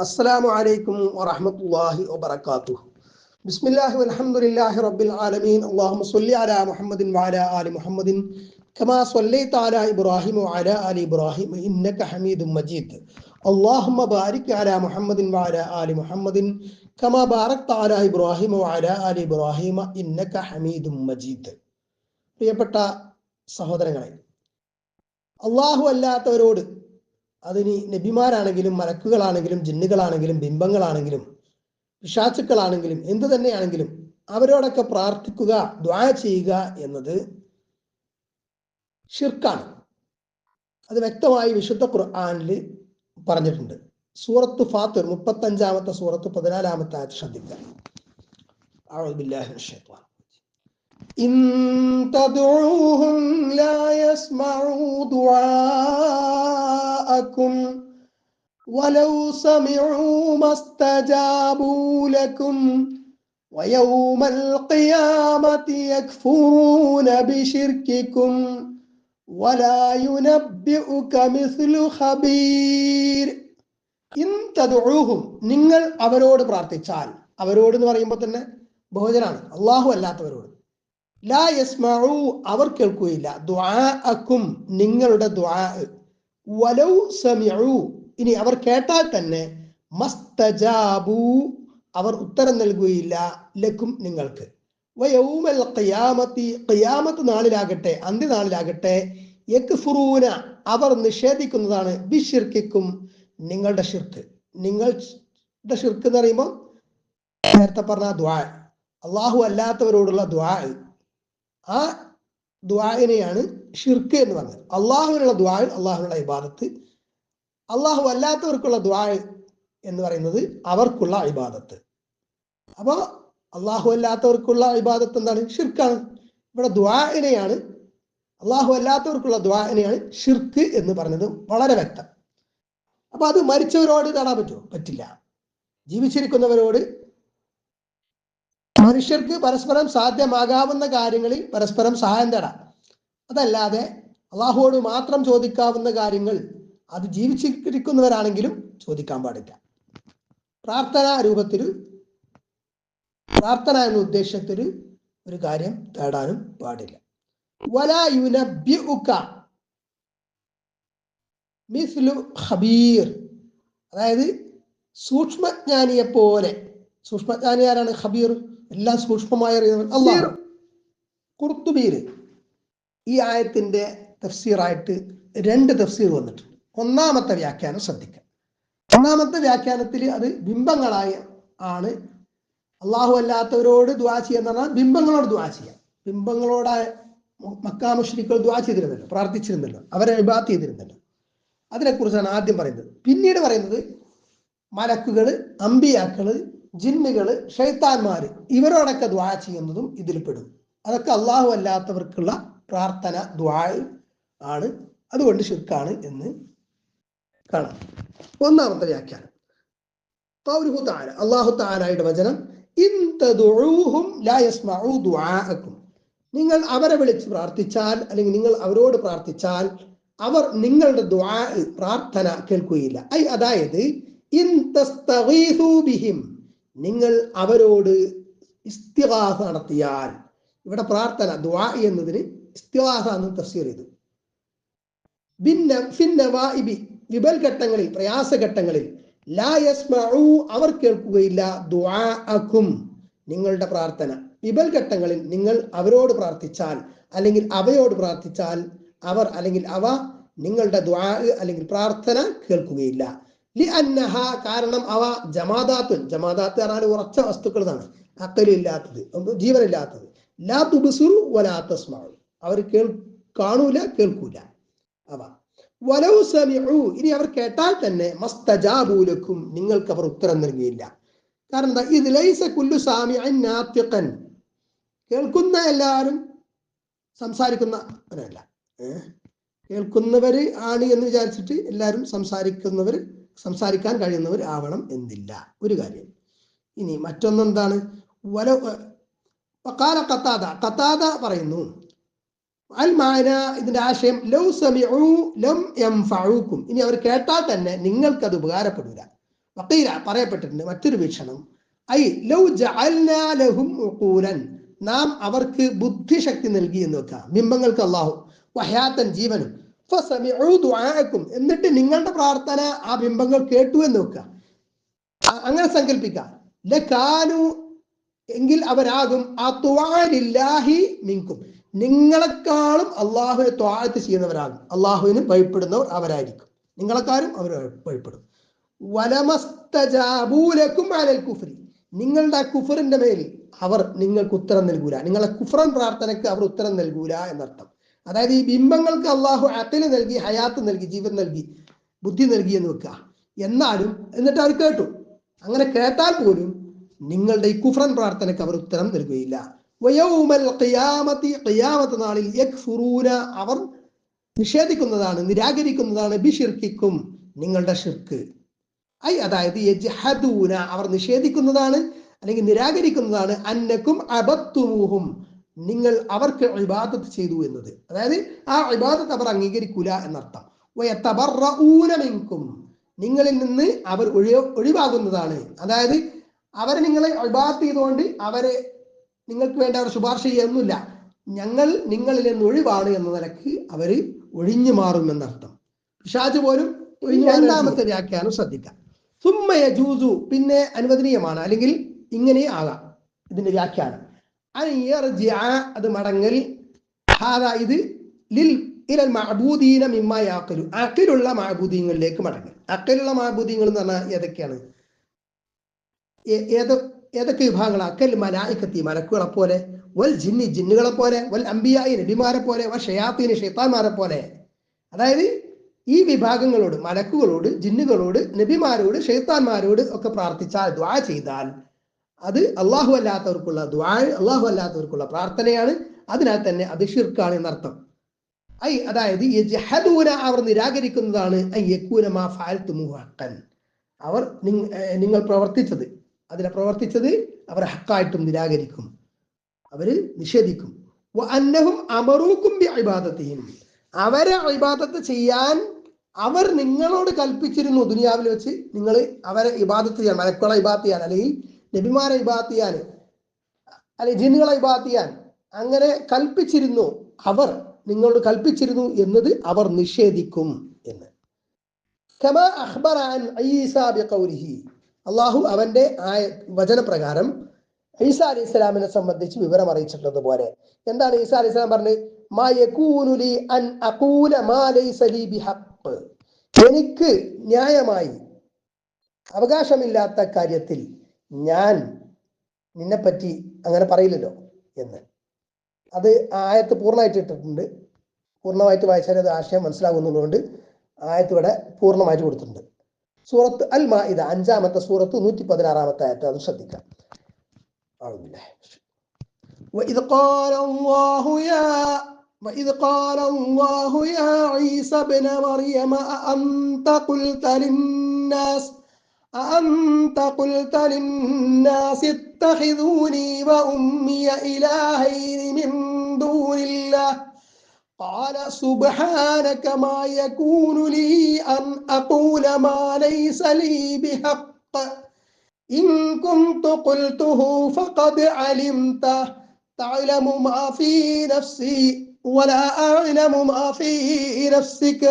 السلام عليكم ورحمة الله وبركاته. بسم الله والحمد لله رب العالمين. اللهم صل على محمد وعلى آل محمد كما صليت على إبراهيم وعلى آل إبراهيم إنك حميد مجيد. اللهم بارك على محمد وعلى آل محمد كما باركت على إبراهيم وعلى آل إبراهيم إنك حميد مجيد. പ്രിയപ്പെട്ട സഹോദരങ്ങളെ, അല്ലാഹു അല്ലാത്തവരോട്, അതിന് നബിമാരാണെങ്കിലും മലക്കുകളാണെങ്കിലും ജിന്നുകളാണെങ്കിലും ബിംബങ്ങളാണെങ്കിലും പിശാചുക്കളാണെങ്കിലും എന്തു തന്നെയാണെങ്കിലും അവരോടൊക്കെ പ്രാർത്ഥിക്കുക, ദുആ ചെയ്യുക എന്നത് ഷിർക്കാണ്. അത് വ്യക്തമായി വിശുദ്ധ ഖുർആനിൽ പറഞ്ഞിട്ടുണ്ട്. സൂറത്ത് ഫാത്തിർ 35-ാമത്തെ സൂറത്ത് 14-ാമത്തെ ആയത്ത് ശ്രദ്ധിക്കുക. അഊദു ബില്ലാഹി മിനശ് ശൈത്വാനിർ إن تدعوهم لا يسمعوا دعاءكم ولو سمعوا ما استجابوا لكم ويوم القيامة يكفرون بشرككم ولا ينبئك مثل خبير. إن تدعوهم, നിങ്ങൾ അവരോട് പ്രാർത്ഥിച്ചാൽ, അവരോട് എന്ന് പറയുമ്പോൾ തന്നെ ബഹുവചനാണ്, അല്ലാഹു അല്ലാത്തവരോട്. ലാ യസ്മഉ, അവർ കേൾക്കുകയില്ല, ദുആഅക്കും, നിങ്ങളുടെ ദുആ. വലൗ സമിഉ, ഇനി അവർ കേട്ടാൽ തന്നെ മസ്തജാബു, അവർ ഉത്തരം നൽകുകയില്ല, ലക്കും, നിങ്ങൾക്ക്. വയൗമൽ ഖിയാമത്തി, ഖിയാമത്ത് നാളിലാകട്ടെ, അന്ത്യനാളിലാകട്ടെ, യക്ഫുറൂന, അവർ നിഷേധിക്കുന്നതാണ്, ബിശിർക്കിക്കും, നിങ്ങളുടെ ഷിർക്ക്. നിങ്ങളുടെ ഷിർക്ക് എന്ന് പറയുമ്പോൾ നേരത്തെ പറഞ്ഞ ദുആ, അല്ലാഹു അല്ലാത്തവരോടുള്ള ദുആ, ആ ദുആഇനെയാണ് ഷിർക്ക് എന്ന് പറഞ്ഞത്. അള്ളാഹുവിനുള്ള ദുആ, അള്ളാഹുവിനുള്ള ഇബാദത്ത്. അള്ളാഹു അല്ലാത്തവർക്കുള്ള ദുആ എന്ന് പറയുന്നത് അവർക്കുള്ള ഇബാദത്ത്. അപ്പൊ അള്ളാഹു അല്ലാത്തവർക്കുള്ള ഇബാദത്ത് എന്താണ്? ഷിർക്കാണ്. ഇവിടെ ദുആഇനെയാണ്, അള്ളാഹു അല്ലാത്തവർക്കുള്ള ദുആഇനെയാണ് ഷിർക്ക് എന്ന് പറഞ്ഞത് വളരെ വ്യക്തം. അപ്പൊ അത് മരിച്ചവരോട് തേടാൻ പറ്റുമോ? പറ്റില്ല. ജീവിച്ചിരിക്കുന്നവരോട് മനുഷ്യർക്ക് പരസ്പരം സാധ്യമാകാവുന്ന കാര്യങ്ങളിൽ പരസ്പരം സഹായം തേടാം. അതല്ലാതെ അള്ളാഹുവോട് മാത്രം ചോദിക്കാവുന്ന കാര്യങ്ങൾ അത് ജീവിച്ചിരിക്കുന്നവരാണെങ്കിലും ചോദിക്കാൻ പാടില്ല. പ്രാർത്ഥനാ രൂപത്തിൽ, പ്രാർത്ഥന എന്ന ഉദ്ദേശത്തിൽ ഒരു കാര്യം തേടാനും പാടില്ല. വലാ യുനബ്ബിഉക മിസ്ലു ഖബീർ, അതായത് സൂക്ഷ്മജ്ഞാനിയെ പോലെ. സൂക്ഷ്മജ്ഞാനി ആരാണ്? ഖബീർ, എല്ലാം സൂക്ഷ്മമായി അറിയുന്നവൻ അല്ലാഹു. ഖുർത്തുബിയിൽ ഈ ആയത്തിന്റെ തഫ്സീറായിട്ട് 2 തഫ്സീർ വന്നിട്ടുണ്ട്. ഒന്നാമത്തെ വ്യാഖ്യാനം ശ്രദ്ധിക്കുക. ഒന്നാമത്തെ വ്യാഖ്യാനത്തിൽ അത് ബിംബങ്ങളായ ആണ്. അള്ളാഹു അല്ലാത്തവരോട് ദുആ ചെയ്യാന്ന് പറഞ്ഞാൽ ബിംബങ്ങളോട് ദുആ ചെയ്യാം. ബിംബങ്ങളോട് മക്കാ മുശ്രിക്കുകൾ ദുആ ചെയ്തിരുന്നല്ലോ, പ്രാർത്ഥിച്ചിരുന്നല്ലോ, അവരെ ഇബാദത്ത് ചെയ്തിരുന്നല്ലോ. അതിനെക്കുറിച്ചാണ് ആദ്യം പറയുന്നത്. പിന്നീട് പറയുന്നത് മലക്കുകള്, അമ്പിയാക്കള്, ജിന്നുകള്, ഷൈത്താന്മാര്, ഇവരോടൊക്കെ ദുആ ചെയ്യുന്നതും ഇതിൽ പെടും. അതൊക്കെ അള്ളാഹു അല്ലാത്തവർക്കുള്ള പ്രാർത്ഥന, ദുആ ആണ്. അതുകൊണ്ട് ശിർക്കാണ് എന്ന് കാണാം. ഒന്നാമത്തെ വ്യാഖ്യാനം ഖൗലുഹു തആല, അല്ലാഹു തആലയുടെ വചനം, ഇൻ തദഉഹും ലാ യസ്മഉ ദുആഅക്കും, നിങ്ങൾ അവരെ വിളിച്ച് പ്രാർത്ഥിച്ചാൽ, അല്ലെങ്കിൽ നിങ്ങൾ അവരോട് പ്രാർത്ഥിച്ചാൽ അവർ നിങ്ങളുടെ ദുആ, പ്രാർത്ഥന കേൾക്കുകയില്ല. അതായത് ഇൻ തസ്തഗീസു ബിഹിം, നിങ്ങൾ അവരോട് ഇസ്തിഗാസ നടത്തിയാൽ. ഇവിടെ പ്രാർത്ഥന, ദുആ എന്നതിന് ഇസ്തിഗാസ എന്ന് തഫ്സീർ ചെയ്തു. വിപൽഘട്ടങ്ങളിൽ, പ്രയാസഘട്ടങ്ങളിൽ, ലാ യസ്മഉ, അവർ കേൾക്കുകയില്ല, ദുആഅക്കും, നിങ്ങളുടെ പ്രാർത്ഥന. വിപൽഘട്ടങ്ങളിൽ നിങ്ങൾ അവരോട് പ്രാർത്ഥിച്ചാൽ, അല്ലെങ്കിൽ അവയോട് പ്രാർത്ഥിച്ചാൽ അവർ, അല്ലെങ്കിൽ അവ നിങ്ങളുടെ ദുആ അല്ലെങ്കിൽ പ്രാർത്ഥന കേൾക്കുകയില്ല. ലിഅന്നഹ, കാരണം അവ ജമാദാത്ത് പറഞ്ഞാൽ ഉറച്ച വസ്തുക്കളാണ്, അക്കലില്ലാത്തത്, ജീവനില്ലാത്തത്. ലാ തുബ്സിറു വലാ തസ്മഉ, അവർ കാണൂല, കേൾക്കൂല അവ. വലൗ സമിഉ, ഇനി അവർ കേട്ടാൽ തന്നെ മസ്തജാബു ലക്കും, നിങ്ങൾക്ക് അവർ ഉത്തരം നൽകുകയില്ല. കാരണം എന്താ? ഇത് ലൈസ കുല്ലു സാമിഇൻ നാതിഖൻ, കേൾക്കുന്ന എല്ലാവരും സംസാരിക്കുന്നവരല്ല. കേൾക്കുന്നവര് ആണ് എന്ന് വിചാരിച്ചിട്ട് എല്ലാവരും സംസാരിക്കാൻ കഴിയുന്നവർ ആവണം എന്നില്ല, ഒരു കാര്യം. ഇനി മറ്റൊന്നെന്താണ്? ഖത്താദ പറയുന്നു, അൽ മാന, ഇതിന്റെ ആശയം, ലൗ സമിഉ ലം യൻഫഉകും, ഇനി അവർ കേട്ടാൽ തന്നെ നിങ്ങൾക്ക് അത് ഉപകാരപ്പെടില്ല. വഖീല പറയപ്പെട്ടിട്ടുണ്ട് മറ്റൊരു വീക്ഷണം, ഐ ലൗ ജഅൽനാ ലഹും ഉഖൂലൻ, നാം അവർക്ക് ബുദ്ധിശക്തി നൽകി എന്ന് വെക്കാം, ബിംബങ്ങൾക്ക് അല്ലാഹു, വഹയാത്തൻ ജീവനും, ഫസമിഉ ദുആഅക്കും, എന്നിട്ട് നിങ്ങളുടെ പ്രാർത്ഥന ആ ബിംബങ്ങൾ കേട്ടു എന്ന് വെക്കുക. അങ്ങനെ സങ്കല്പിക്കാം. ലകാനു, എങ്കിൽ അവരാകും അത്വാലില്ലാഹി മിൻകും, നിങ്ങളെക്കാളും അള്ളാഹുവിനെ ത്വാഅത്ത് ചെയ്യുന്നവരാകും, അള്ളാഹുവിന് ഭയപ്പെടുന്നവർ അവരായിരിക്കും, നിങ്ങളെക്കാളും അവർ ഭയപ്പെടും. വലമസ്തജാബൂ ലക്കും അലൽ കുഫ്രി, നിങ്ങളുടെ കുഫറിന്റെ മേൽ അവർ നിങ്ങൾക്ക് ഉത്തരം നൽകൂല, നിങ്ങളെ കുഫ്രൻ പ്രാർത്ഥനയ്ക്ക് അവർ ഉത്തരം നൽകൂല എന്നർത്ഥം. അതായത് ഈ ബിംബങ്ങൾക്ക് അള്ളാഹു അഖിൽ നൽകി, ഹയാത്ത് നൽകി, ജീവൻ നൽകി, ബുദ്ധി നൽകി എന്ന് വെക്കുക. എന്നിട്ട് അവർ കേട്ടു. അങ്ങനെ കേട്ടാൽ പോലും നിങ്ങളുടെ ഈ കുഫ്രൻ പ്രാർത്ഥനയ്ക്ക് അവർ ഉത്തരം നൽകുകയില്ല. വയൗമൽ ഖിയാമത്തി, ഖിയാമത്ത് നാളിൽ യക്ഫുറൂന, അവർ നിഷേധിക്കുന്നതാണ്, നിരാകരിക്കുന്നതാണ്, ബിശിർക്കിക്കും, നിങ്ങളുടെ ഷിർക്ക്. അതായത് യജ്ഹദൂന, അവർ നിഷേധിക്കുന്നതാണ് അല്ലെങ്കിൽ നിരാകരിക്കുന്നതാണ്, അന്നക്കും അബത്തുമുഹും, നിങ്ങൾ അവർക്ക് ഇബാദത്ത് ചെയ്തു എന്നത്. അതായത് ആ ഇബാദത്ത് അവർ അംഗീകരിക്കൂല എന്നർത്ഥം. വയതബറഊന മിൻകും, നിങ്ങളിൽ നിന്ന് അവർ ഒഴിവാകുന്നതാണ്. അതായത് അവരെ നിങ്ങളെ ഇബാദത്ത് ചെയ്തുകൊണ്ട് അവരെ നിങ്ങൾക്ക് വേണ്ടി അവർ ശുപാർശ ചെയ്യുന്നില്ല, ഞങ്ങൾ നിങ്ങളിൽ നിന്ന് ഒഴിവാണ് എന്ന നിലക്ക് അവര് ഒഴിഞ്ഞു മാറുമെന്നർത്ഥം. പിശാച് പോലും രണ്ടാമത്തെ വ്യാഖ്യാനം ശ്രദ്ധിക്കാം. സുമ്മ യജൂസു, പിന്നെ അനുവദനീയമാണ്, അല്ലെങ്കിൽ ഇങ്ങനെ ആകാം ഇതിന്റെ വ്യാഖ്യാനം, അത് മടങ്ങൽ, ഇത് ലിൽ ഇലൽ മഅബൂദീന മിമ്മ യഅഖിലു, അഖിലുള്ള മഅബൂദീങ്ങളിലേക്ക് മടങ്ങൽ. അഖിലുള്ള മഅബൂദീങ്ങൾ എന്ന് പറഞ്ഞാൽ ഏതൊക്കെയാണ്? ഏതൊക്കെ വിഭാഗങ്ങൾ? അക്കൽ മലായിക്കത്തി, മലക്കുകളെ പോലെ, വൽ ജിന്നി, ജിന്നുകളെ പോലെ, വൽ അംബിയായി, നബിമാരെ പോലെ, വൽ ഷയാത്തീന്, ഷൈത്താന്മാരെ പോലെ. അതായത് ഈ വിഭാഗങ്ങളോട്, മലക്കുകളോട്, ജിന്നുകളോട്, നബിമാരോട്, ഷൈത്താന്മാരോട് ഒക്കെ പ്രാർത്ഥിച്ചാൽ, ദുആ ചെയ്താൽ അത് അള്ളാഹു അല്ലാത്തവർക്കുള്ള ദുആ, അള്ളാഹു അല്ലാത്തവർക്കുള്ള പ്രാർത്ഥനയാണ്. അതിനാൽ തന്നെ അത് ഷിർക്കാണ് എന്നർത്ഥം. അതായത് യജ്ഹദൂന, അവർ നിരാകരിക്കുന്നതാണ്, യകൂന മാ ഫഅൽതുമുഹു ഹഖൻ, അവർ നിങ്ങൾ പ്രവർത്തിച്ചത്, അതിനെ പ്രവർത്തിച്ചത് അവർ ഹക്കായിട്ടും നിരാകരിക്കും, അവര് നിഷേധിക്കും. വഅന്നഹും അമറൂക്കും ബിഇബാദത്തിഹിം, അവരെ ഇബാദത്ത് ചെയ്യാൻ അവർ നിങ്ങളോട് കൽപ്പിച്ചിരുന്നു. ദുനിയാവിൽ വെച്ച് നിങ്ങൾ അവരെ ഇബാദത്ത് ചെയ്യാൻ, മലക്കുകളെ ഇബാദത്ത് ചെയ്യാൻ, അല്ലെങ്കിൽ നബിമാരെ ഇബാദത്ത് ചെയ്യാൻ, അല്ലെങ്കിൽ ജിന്നുകളെ ഇബാദത്ത് ചെയ്യാൻ അങ്ങനെ കൽപ്പിച്ചിരുന്നു, അവർ നിങ്ങളോട് കൽപ്പിച്ചിരുന്നു എന്നത് അവർ നിഷേധിക്കും എന്ന്. കമാ അഖ്ബറ അൻ ഈസാ ബിഖൗലിഹി, അല്ലാഹു അവന്റെ വചനപ്രകാരം ഈസാ അലൈഹി സ്വലാമിനെ സംബന്ധിച്ച് വിവരം അറിയിച്ചിട്ടുള്ളത് പോലെ. എന്താണ് ഈസാ അലൈഹി സ്വലാം പറഞ്ഞത്? മാ യകൂനു ലി അൻ അഖൂല മാ ലൈസ ലി ബിഹഖ്, എനിക്ക് ന്യായമായി അവകാശമില്ലാത്ത കാര്യത്തിൽ ഞാൻ നിന്നെപ്പറ്റി അങ്ങനെ പറയില്ലല്ലോ എന്ന്. അത് ആയത്ത് പൂർണ്ണമായിട്ട് ഇട്ടിട്ടുണ്ട്. പൂർണ്ണമായിട്ട് വായിച്ചാൽ അത് ആശയം മനസ്സിലാകുന്നതുകൊണ്ട് ആയത്ത് ഇവിടെ പൂർണ്ണമായിട്ട് കൊടുത്തിട്ടുണ്ട്. സൂറത്ത് അൽ മാഇദ 5-ാമത്തെ സൂറത്ത് 116-ാമത്തെ ആയത്ത്, അത് ശ്രദ്ധിക്കാം. وإذ قال الله يا عيسى ابن مريم أأنت قلت للناس اتخذوني وأمي إلهين من دون الله قال سبحانك ما يكون لي أن أقول ما ليس لي بحق إن كنت قلته فقد علمته تعلم ما في نفسي ولا أعلم ما في نفسك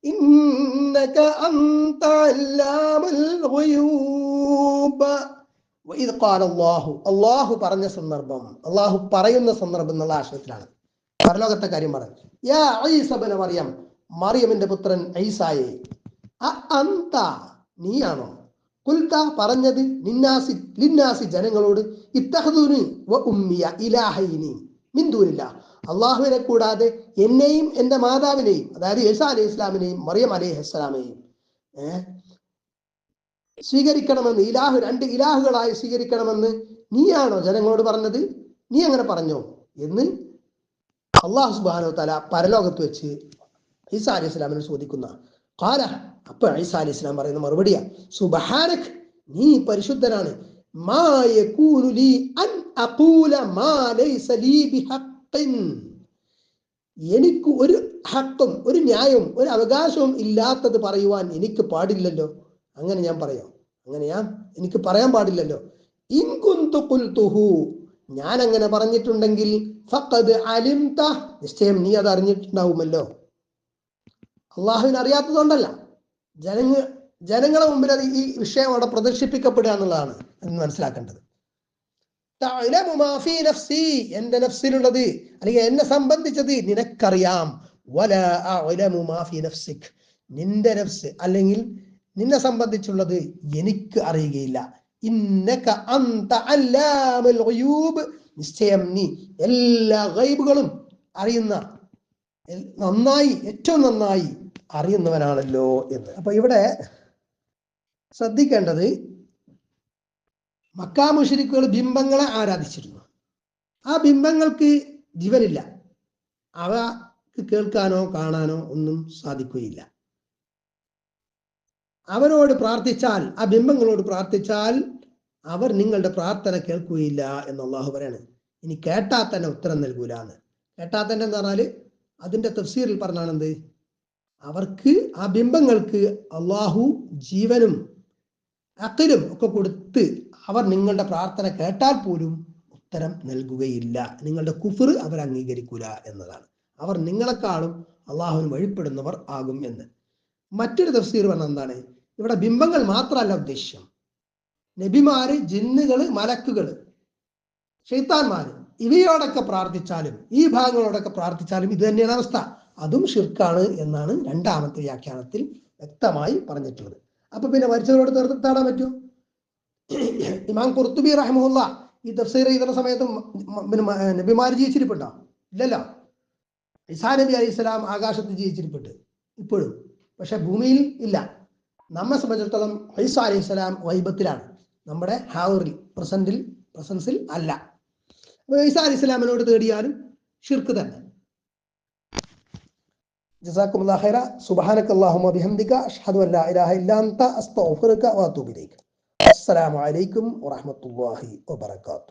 إنك أنت علام الغيوب. وإذ قال الله പറഞ്ഞ സന്ദർഭം, അള്ളാഹു പറയുന്ന സന്ദർഭം എന്നുള്ള ആശയത്തിലാണ് പരലോകത്തെ കാര്യം പറഞ്ഞു. യാ ഈസ ഇബ്നു മറിയം, മറിയമിന്റെ പുത്രൻ ഈസായെ, അഅന്ത, നീയാണോ, ഖുൽത പറഞ്ഞത്, ലിന്നാസി ജനങ്ങളോട്, ഇത്തഖദൂനി വ ഉമ്മിയ ഇലാഹൈനി മിൻ ദൂനില്ലാഹ്, അള്ളാഹുവിനെ കൂടാതെ എന്നെയും എൻ്റെ മാതാവിനെയും, അതായത് ഈസാ അലൈഹി ഇസ്ലാമിനെയും മറിയം അലൈഹിസ്സലാമിനെയും സ്വീകരിക്കണമെന്ന്, രണ്ട് ഇലാഹുകളായി സ്വീകരിക്കണമെന്ന് നീയാണോ ജനങ്ങളോട് പറഞ്ഞത്? നീ അങ്ങനെ പറഞ്ഞോ എന്ന് അള്ളാഹു സുബ്ഹാനഹു വ തആല പരലോകത്ത് വെച്ച് ഈസാ അലൈഹി ഇസ്ലാമിനെ ചോദിക്കുന്ന ഖാല, അപ്പൊ ഈസാ അലൈഹി ഇസ്ലാം പറയുന്ന മറുപടിയാ, സുബ്ഹാനക്, നീ പരിശുദ്ധനാണ്, മാ യകൂനു ലി അൻ അഖൂല മാ ലൈസ ലീ ബിഹഖ്ഖിൻ, എനിക്ക് ഒരു ഹക്കും, ഒരു ന്യായവും, ഒരു അവകാശവും ഇല്ലാത്തത് പറയുവാൻ എനിക്ക് പാടില്ലല്ലോ. അങ്ങനെ ഞാൻ പറയാം? അങ്ങനെയാ, എനിക്ക് പറയാൻ പാടില്ലല്ലോ. ഇൻ കുന്തു ഖുൽതുഹു, ഞാൻ അങ്ങനെ പറഞ്ഞിട്ടുണ്ടെങ്കിൽ ഫഖദ് അലിംത, നിശ്ചയം നീ അത് അറിഞ്ഞിട്ടുണ്ടാവുമല്ലോ. അള്ളാഹുവിന് അറിയാത്തതുകൊണ്ടല്ല, ജനങ്ങളെ മുമ്പിൽ അത് ഈ വിഷയം അവിടെ പ്രദർശിപ്പിക്കപ്പെടുക എന്നുള്ളതാണ് എന്ന് മനസ്സിലാക്കേണ്ടത്. തഅലമു മാ ഫീ നഫ്സി, എന്റെ നഫ്സിലുള്ളത് അല്ലെങ്കിൽ എന്നെ സംബന്ധിച്ചത് നിനക്കറിയാം. വലാ അഅലമു മാ ഫീ നഫ്സിക്, നിന്റെ നഫ്സ് അല്ലെങ്കിൽ നിന്നെ സംബന്ധിച്ചുള്ളത് എനിക്ക് അറിയുകയില്ല. ഇന്നക അൻത അല്ലാമുൽ ഗുയൂബ്, നിശ്ചയം നീ എല്ലാ ഗൈബുകളും അറിയുന്ന, നന്നായി, ഏറ്റവും നന്നായി അറിയുന്നവനാണല്ലോ എന്ന്. അപ്പൊ ഇവിടെ ശ്രദ്ധിക്കേണ്ടത്, മക്കാ മുശ്രിക്കുകൾ ബിംബങ്ങളെ ആരാധിച്ചിരുന്നു. ആ ബിംബങ്ങൾക്ക് ജീവനില്ല, അവക്ക് കേൾക്കാനോ കാണാനോ ഒന്നും സാധിക്കുകയില്ല. അവരോട് പ്രാർത്ഥിച്ചാൽ, ആ ബിംബങ്ങളോട് പ്രാർത്ഥിച്ചാൽ അവർ നിങ്ങളുടെ പ്രാർത്ഥന കേൾക്കുകയില്ല എന്ന് അള്ളാഹു പറയാണ്. ഇനി കേട്ടാൽ തന്നെ ഉത്തരം നൽകൂല എന്ന്. കേട്ടാൽ തന്നെ എന്ന് പറഞ്ഞാല് അതിന്റെ തഫ്സീറിൽ പറഞ്ഞാണ് എന്ത്, അവർക്ക് ആ ബിംബങ്ങൾക്ക് അള്ളാഹു ജീവനും അഖിലും ഒക്കെ കൊടുത്ത് അവർ നിങ്ങളുടെ പ്രാർത്ഥന കേട്ടാൽ പോലും ഉത്തരം നൽകുകയില്ല. നിങ്ങളുടെ കുഫർ അവർ അംഗീകരിക്കൂല എന്നതാണ്. അവർ നിങ്ങളെക്കാളും അള്ളാഹുവിന് വഴിപ്പെടുന്നവർ ആകും എന്ന്. മറ്റൊരു തഫ്സീർ പറഞ്ഞ എന്താണ്, ഇവിടെ ബിംബങ്ങൾ മാത്രമല്ല ഉദ്ദേശ്യം, നബിമാര്, ജിന്നുകള്, മലക്കുകള്, ശൈത്താന്മാര്, ഇവയോടൊക്കെ പ്രാർത്ഥിച്ചാലും ഈ ഭാഗങ്ങളോടൊക്കെ പ്രാർത്ഥിച്ചാലും ഇത് തന്നെയാണ് അവസ്ഥ. അതും ഷിർക്കാണ് എന്നാണ് രണ്ടാമത്തെ വ്യാഖ്യാനത്തിൽ വ്യക്തമായി പറഞ്ഞിട്ടുള്ളത്. അപ്പൊ പിന്നെ മരിച്ചവരോട് തേടാൻ പറ്റുമോ? ഇമാം ഖുർത്തുബി റഹിമഹുല്ല ഈ തഫ്സീർ ചെയ്യുന്ന സമയത്ത് നബിമാര് ജീവിച്ചിരിപ്പുണ്ടോ? ഇല്ലല്ലോ. ഈസാ നബി അലൈഹി സ്വലാം ആകാശത്ത് ജീവിച്ചിരിപ്പുണ്ട് ഇപ്പോഴും, പക്ഷെ ഭൂമിയിൽ ഇല്ല. നമ്മെ സംബന്ധിച്ചിടത്തോളം ഈസാ അലൈഹി സ്വലാം വൈബത്തിലാണ്, നമ്മുടെ ഹാവറിൽ പ്രസൻസിൽ അല്ല. ഈസാ അലൈഹി സ്വലാമിനോട് തേടിയാലും ഷിർക്ക് തന്നെ. ജസാക്കുമുല്ലാഹു ഖൈറ. സുബ്ഹാനകല്ലാഹുമ്മ ബിഹംദിക അഷ്ഹദു അൻ ലാ ഇലാഹ ഇല്ലാ അൻത അസ്തഗ്ഫിറുക വഅതൂബു ഇലൈക്. അസ്സലാമു അലൈക്കും വറഹ്മത്തുള്ളാഹി വബറകാതുഹു.